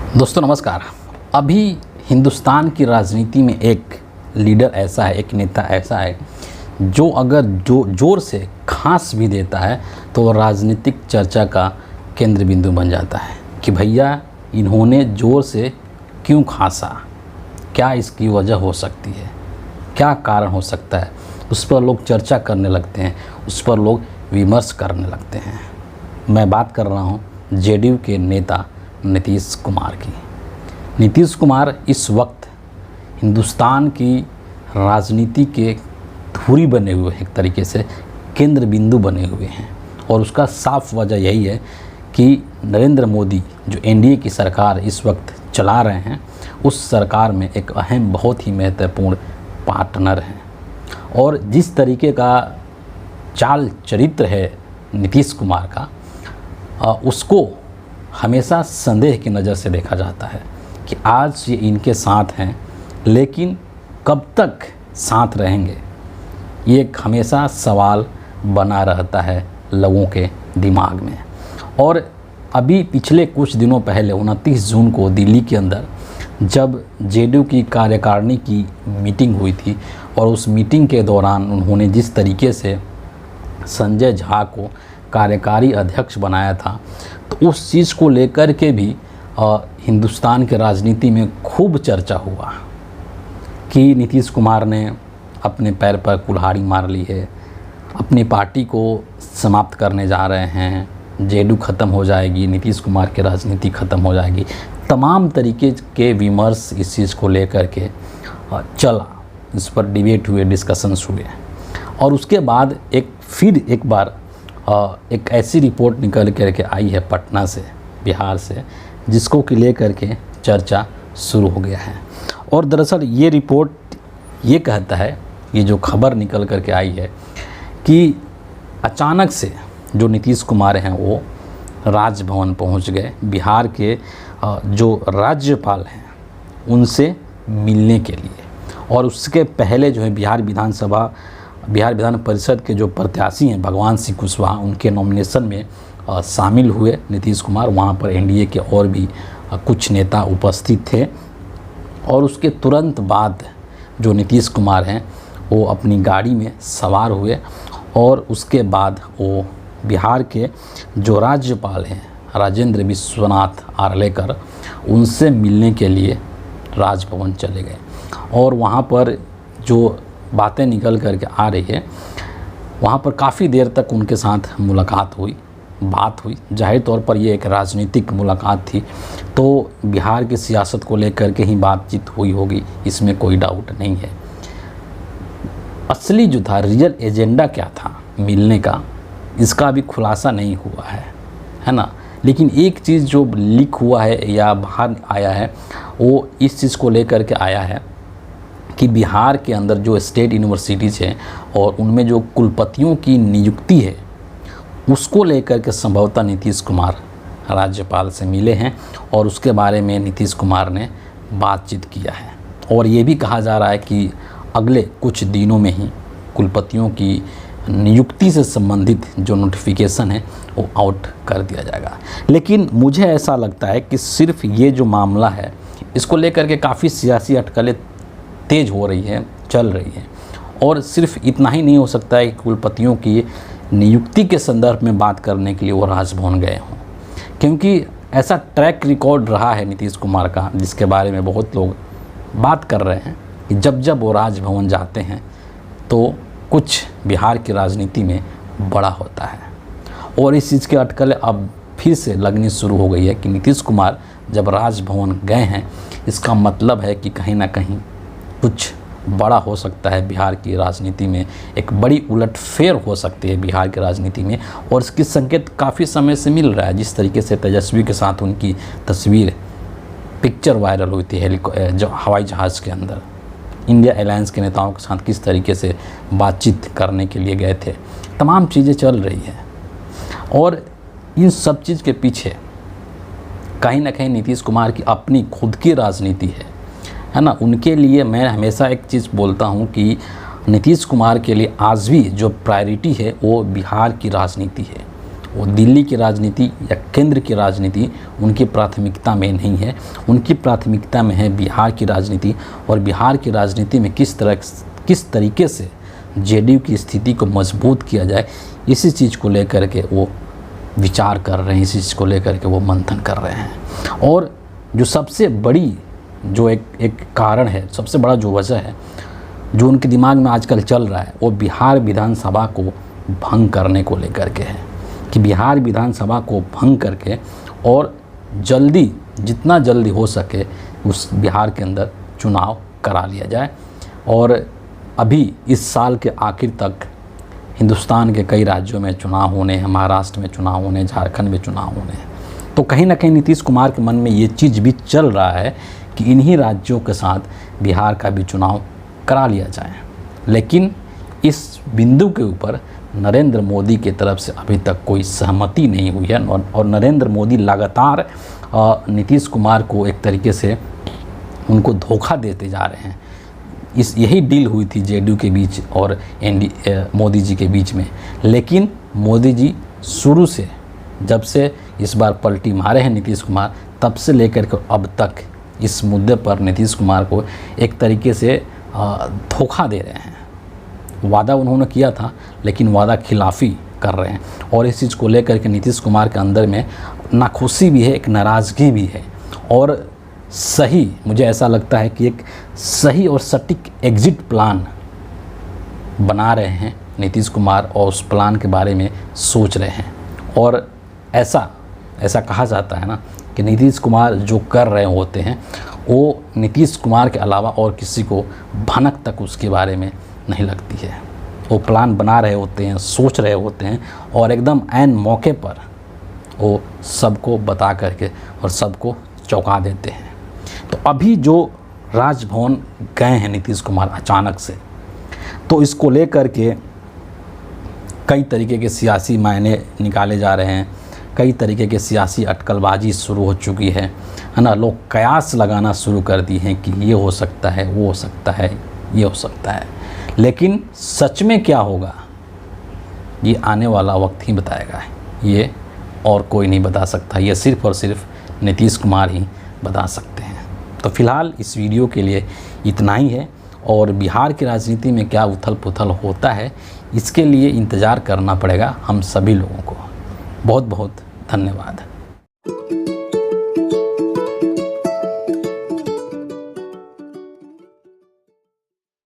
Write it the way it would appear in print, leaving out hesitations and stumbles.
दोस्तों नमस्कार। अभी हिंदुस्तान की राजनीति में एक लीडर ऐसा है, एक नेता ऐसा है जो अगर जोर से खांस भी देता है तो वो राजनीतिक चर्चा का केंद्र बिंदु बन जाता है कि भैया इन्होंने ज़ोर से क्यों खांसा, क्या इसकी वजह हो सकती है, क्या कारण हो सकता है। उस पर लोग चर्चा करने लगते हैं, उस पर लोग विमर्श करने लगते हैं। मैं बात कर रहा हूँ जेडीयू के नेता नीतीश कुमार की। नीतीश कुमार इस वक्त हिंदुस्तान की राजनीति के धुरी बने हुए हैं, एक तरीके से केंद्र बिंदु बने हुए हैं। और उसका साफ वजह यही है कि नरेंद्र मोदी जो एनडीए की सरकार इस वक्त चला रहे हैं, उस सरकार में एक अहम, बहुत ही महत्वपूर्ण पार्टनर हैं। और जिस तरीके का चाल चरित्र है नीतीश कुमार का, उसको हमेशा संदेह की नज़र से देखा जाता है कि आज ये इनके साथ हैं, लेकिन कब तक साथ रहेंगे, ये एक हमेशा सवाल बना रहता है लोगों के दिमाग में। और अभी पिछले कुछ दिनों पहले 29 जून को दिल्ली के अंदर जब जेडीयू की कार्यकारिणी की मीटिंग हुई थी और उस मीटिंग के दौरान उन्होंने जिस तरीके से संजय झा को कार्यकारी अध्यक्ष बनाया था, तो उस चीज़ को लेकर के भी हिंदुस्तान के राजनीति में खूब चर्चा हुआ कि नीतीश कुमार ने अपने पैर पर कुल्हाड़ी मार ली है, अपनी पार्टी को समाप्त करने जा रहे हैं, जेडीयू ख़त्म हो जाएगी, नीतीश कुमार की राजनीति ख़त्म हो जाएगी। तमाम तरीके के विमर्श इस चीज़ को लेकर के चला, इस पर डिबेट हुए, डिस्कशंस हुए। और उसके बाद एक बार एक ऐसी रिपोर्ट निकल करके आई है पटना से, बिहार से, जिसको कि लेकर के चर्चा शुरू हो गया है। और दरअसल ये रिपोर्ट ये कहता है, ये जो खबर निकल करके आई है कि अचानक से जो नीतीश कुमार हैं वो राजभवन पहुंच गए, बिहार के जो राज्यपाल हैं उनसे मिलने के लिए। और उसके पहले जो है बिहार विधान परिषद के जो प्रत्याशी हैं भगवान सिंह कुशवाहा, उनके नॉमिनेशन में शामिल हुए नीतीश कुमार। वहाँ पर एनडीए के और भी कुछ नेता उपस्थित थे। और उसके तुरंत बाद जो नीतीश कुमार हैं वो अपनी गाड़ी में सवार हुए और उसके बाद वो बिहार के जो राज्यपाल हैं राजेंद्र विश्वनाथ आर्लेकर, उनसे मिलने के लिए राजभवन चले गए। और वहाँ पर जो बातें निकल करके आ रही है, वहाँ पर काफ़ी देर तक उनके साथ मुलाकात हुई, बात हुई। जाहिर तौर पर ये एक राजनीतिक मुलाकात थी, तो बिहार की सियासत को लेकर के ही बातचीत हुई होगी, इसमें कोई डाउट नहीं है। असली जो था, रियल एजेंडा क्या था मिलने का, इसका अभी खुलासा नहीं हुआ है ना। लेकिन एक चीज़ जो लीक हुआ है या बाहर आया है, वो इस चीज़ को लेकर के आया है कि बिहार के अंदर जो स्टेट यूनिवर्सिटीज़ हैं और उनमें जो कुलपतियों की नियुक्ति है, उसको लेकर के संभवतः नीतीश कुमार राज्यपाल से मिले हैं और उसके बारे में नीतीश कुमार ने बातचीत किया है। और ये भी कहा जा रहा है कि अगले कुछ दिनों में ही कुलपतियों की नियुक्ति से संबंधित जो नोटिफिकेशन है वो आउट कर दिया जाएगा। लेकिन मुझे ऐसा लगता है कि सिर्फ ये जो मामला है, इसको लेकर के काफ़ी सियासी अटकलें तेज़ हो रही है, चल रही है। और सिर्फ इतना ही नहीं हो सकता है कि कुलपतियों की नियुक्ति के संदर्भ में बात करने के लिए वो राजभवन गए हों, क्योंकि ऐसा ट्रैक रिकॉर्ड रहा है नीतीश कुमार का, जिसके बारे में बहुत लोग बात कर रहे हैं कि जब जब वो राजभवन जाते हैं तो कुछ बिहार की राजनीति में बड़ा होता है। और इस चीज़ की अटकलें अब फिर से लगनी शुरू हो गई है कि नीतीश कुमार जब राजभवन गए हैं, इसका मतलब है कि कहीं ना कहीं कुछ बड़ा हो सकता है बिहार की राजनीति में, एक बड़ी उलटफेर हो सकती है बिहार की राजनीति में। और इसकी संकेत काफ़ी समय से मिल रहा है। जिस तरीके से तेजस्वी के साथ उनकी तस्वीर, पिक्चर वायरल हुई थी जो हवाई जहाज़ के अंदर, इंडिया एलायंस के नेताओं के साथ किस तरीके से बातचीत करने के लिए गए थे, तमाम चीज़ें चल रही हैं। और इन सब चीज़ के पीछे कहीं ना कहीं नीतीश कुमार की अपनी खुद की राजनीति है ना। उनके लिए मैं हमेशा एक चीज़ बोलता हूँ कि नीतीश कुमार के लिए आज भी जो प्रायोरिटी है वो बिहार की राजनीति है। वो दिल्ली की राजनीति या केंद्र की राजनीति उनकी प्राथमिकता में नहीं है। उनकी प्राथमिकता में है बिहार की राजनीति, और बिहार की राजनीति में किस तरीके से जेडीयू की स्थिति को मजबूत किया जाए, इसी चीज़ को लेकर के वो विचार कर रहे हैं, इसी चीज़ को लेकर के वो मंथन कर रहे हैं। और जो सबसे बड़ी जो एक कारण है, सबसे बड़ा जो वजह है जो उनके दिमाग में आजकल चल रहा है, वो बिहार विधानसभा को भंग करने को लेकर के है कि बिहार विधानसभा को भंग करके और जल्दी, जितना जल्दी हो सके उस बिहार के अंदर चुनाव करा लिया जाए। और अभी इस साल के आखिर तक हिंदुस्तान के कई राज्यों में चुनाव होने हैं, महाराष्ट्र में चुनाव होने, झारखंड में चुनाव होने हैं। तो कहीं ना कहीं नीतीश कुमार के मन में ये चीज़ भी चल रहा है कि इन्हीं राज्यों के साथ बिहार का भी चुनाव करा लिया जाए। लेकिन इस बिंदु के ऊपर नरेंद्र मोदी की तरफ से अभी तक कोई सहमति नहीं हुई है, और नरेंद्र मोदी लगातार नीतीश कुमार को एक तरीके से उनको धोखा देते जा रहे हैं। यही डील हुई थी जेडीयू के बीच और मोदी जी के बीच में, लेकिन मोदी जी शुरू से, जब से इस बार पलटी मारे हैं नीतीश कुमार, तब से लेकर के अब तक इस मुद्दे पर नीतीश कुमार को एक तरीके से धोखा दे रहे हैं। वादा उन्होंने किया था लेकिन वादा खिलाफ़ी कर रहे हैं, और इस चीज़ को लेकर के नीतीश कुमार के अंदर में नाखुशी भी है, एक नाराज़गी भी है। और सही, मुझे ऐसा लगता है कि एक सही और सटीक एग्जिट प्लान बना रहे हैं नीतीश कुमार, और उस प्लान के बारे में सोच रहे हैं। और ऐसा कहा जाता है ना कि नीतीश कुमार जो कर रहे होते हैं वो नीतीश कुमार के अलावा और किसी को भनक तक उसके बारे में नहीं लगती है। वो प्लान बना रहे होते हैं, सोच रहे होते हैं, और एकदम ऐन मौके पर वो सबको बता करके और सबको चौंका देते हैं। तो अभी जो राजभवन गए हैं नीतीश कुमार अचानक से, तो इसको लेकर के कई तरीके के सियासी मायने निकाले जा रहे हैं, कई तरीके के सियासी अटकलबाजी शुरू हो चुकी है ना। लोग कयास लगाना शुरू कर दिए हैं कि ये हो सकता है, वो हो सकता है, ये हो सकता है। लेकिन सच में क्या होगा ये आने वाला वक्त ही बताएगा। ये और कोई नहीं बता सकता, ये सिर्फ़ और सिर्फ नीतीश कुमार ही बता सकते हैं। तो फिलहाल इस वीडियो के लिए इतना ही है, और बिहार की राजनीति में क्या उथल पुथल होता है इसके लिए इंतज़ार करना पड़ेगा हम सभी लोगों को। बहुत बहुत धन्यवाद।